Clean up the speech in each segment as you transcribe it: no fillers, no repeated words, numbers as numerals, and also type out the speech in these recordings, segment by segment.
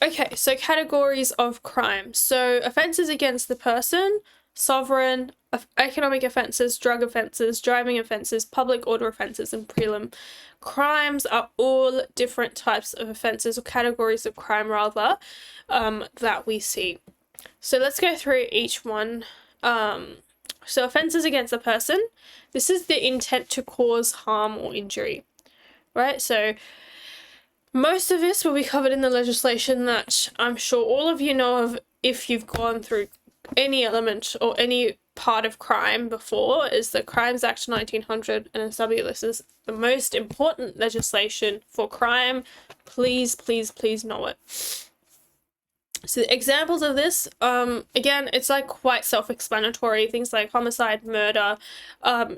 Okay, so categories of crime. So offences against the person, sovereign, economic offences, drug offences, driving offences, public order offences, and prelim crimes are all different types of offences, or categories of crime rather, that we see. So let's go through each one. So offences against the person. This is the intent to cause harm or injury, right? So most of this will be covered in the legislation that I'm sure all of you know of if you've gone through any element or any part of crime before, is the Crimes Act 1900 NSW. This is the most important legislation for crime. Please, please, please know it. So examples of this, again, it's like quite self-explanatory. Things like homicide, murder,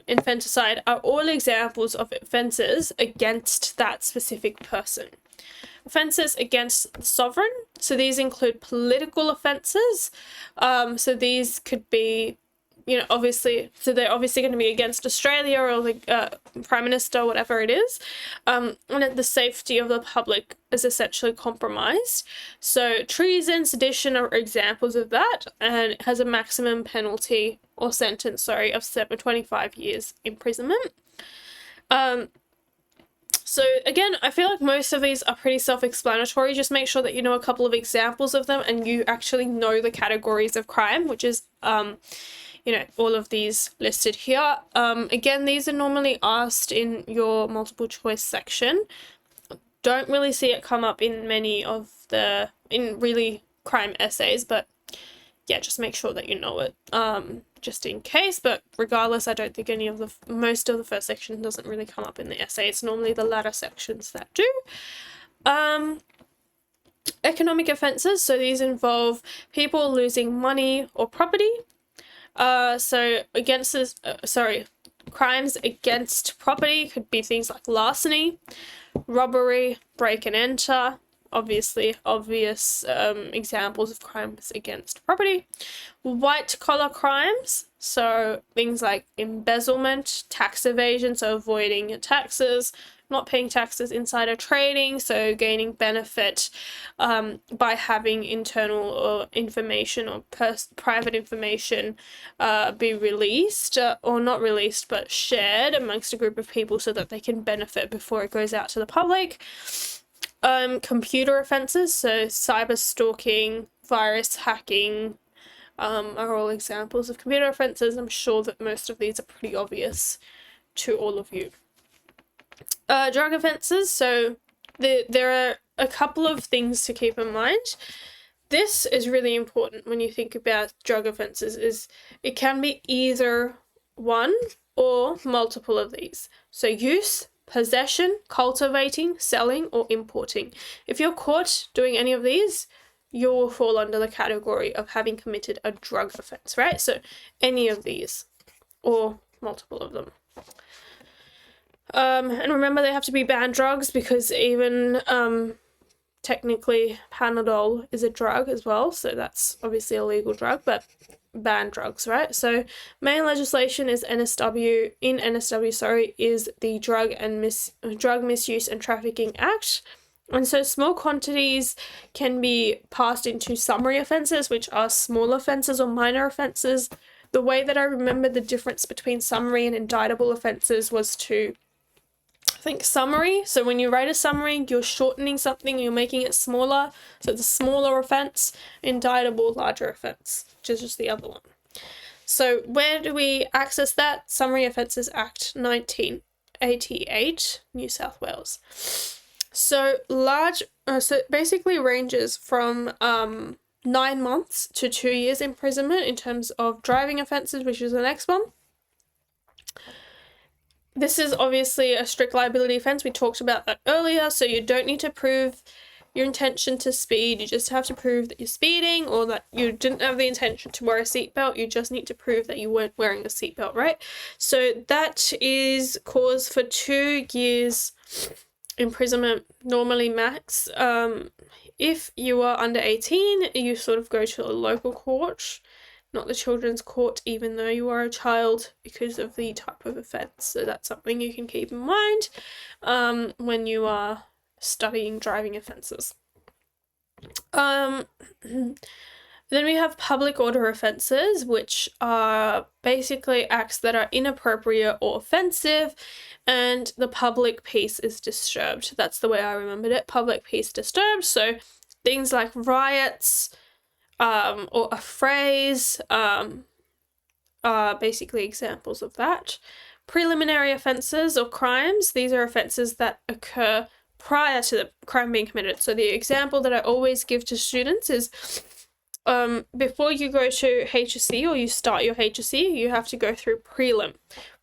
infanticide are all examples of offences against that specific person. Offences against the sovereign, so these include political offences. So these could be, obviously, so they're obviously going to be against Australia or the Prime Minister, whatever it is. And the safety of the public is essentially compromised. So treason, sedition are examples of that, and it has a maximum penalty or sentence, of 25 years imprisonment. So again, I feel like most of these are pretty self-explanatory. Just make sure that you know a couple of examples of them and you actually know the categories of crime, which is, all of these listed here. Again, these are normally asked in your multiple choice section. Don't really see it come up in many of in really crime essays, but yeah, just make sure that you know it, just in case. But regardless, I don't think most of the first section doesn't really come up in the essay. It's normally the latter sections that do. Economic offences, so these involve people losing money or property. Crimes against property could be things like larceny, robbery, break and enter, obvious examples of crimes against property. White collar crimes, so things like embezzlement, tax evasion, so avoiding taxes, not paying taxes, insider trading, so gaining benefit by having internal or information or private information be released, or not released but shared amongst a group of people so that they can benefit before it goes out to the public. Computer offences, so cyber stalking, virus hacking, are all examples of computer offences. I'm sure that most of these are pretty obvious to all of you. Drug offences, so there are a couple of things to keep in mind. This is really important when you think about drug offences, is it can be either one or multiple of these. So use, possession, cultivating, selling, or importing. If you're caught doing any of these, you will fall under the category of having committed a drug offence, right? So any of these or multiple of them. And remember, they have to be banned drugs, because even technically Panadol is a drug as well, so that's obviously a legal drug, but banned drugs, right? So main legislation is NSW is the Drug Misuse and Trafficking Act. And so small quantities can be passed into summary offences, which are small offences or minor offences. The way that I remember the difference between summary and indictable offences was to think summary. So when you write a summary, you're shortening something, you're making it smaller. So it's a smaller offence. Indictable, larger offence, which is just the other one. So where do we access that? Summary Offences Act 1988, New South Wales. So so it basically ranges from 9 months to 2 years imprisonment in terms of driving offences, which is the next one. This is obviously a strict liability offence. We talked about that earlier, so you don't need to prove your intention to speed. You just have to prove that you're speeding or that you didn't have the intention to wear a seatbelt. You just need to prove that you weren't wearing a seatbelt, right? So that is cause for 2 years imprisonment, normally max. If you are under 18, you sort of go to a local court, not the children's court, even though you are a child, because of the type of offence. So that's something you can keep in mind when you are studying driving offences. Then we have public order offences, which are basically acts that are inappropriate or offensive, and the public peace is disturbed. That's the way I remembered it. Public peace disturbed. So things like riots, or a phrase, are basically examples of that. Preliminary offences or crimes, these are offences that occur prior to the crime being committed. So the example that I always give to students is before you go to HSC or you start your HSC, you have to go through prelim.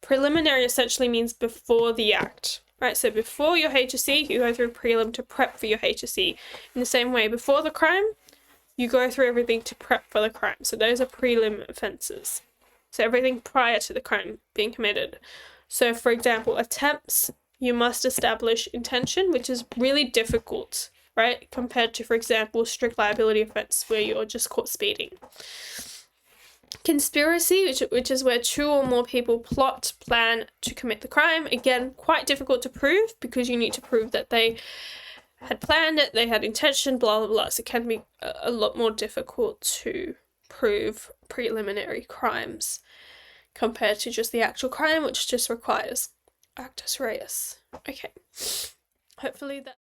Preliminary essentially means before the act, right? So before your HSC, you go through prelim to prep for your HSC. In the same way, before the crime, you go through everything to prep for the crime. So those are prelim offences. So everything prior to the crime being committed. So for example, attempts, you must establish intention, which is really difficult, right? Compared to, for example, strict liability offense where you're just caught speeding. Conspiracy, which is where 2 or more people plot, plan to commit the crime. Again, quite difficult to prove because you need to prove that they had planned it, they had intention, blah, blah, blah. So it can be a lot more difficult to prove preliminary crimes compared to just the actual crime, which just requires actus reus. Okay, hopefully that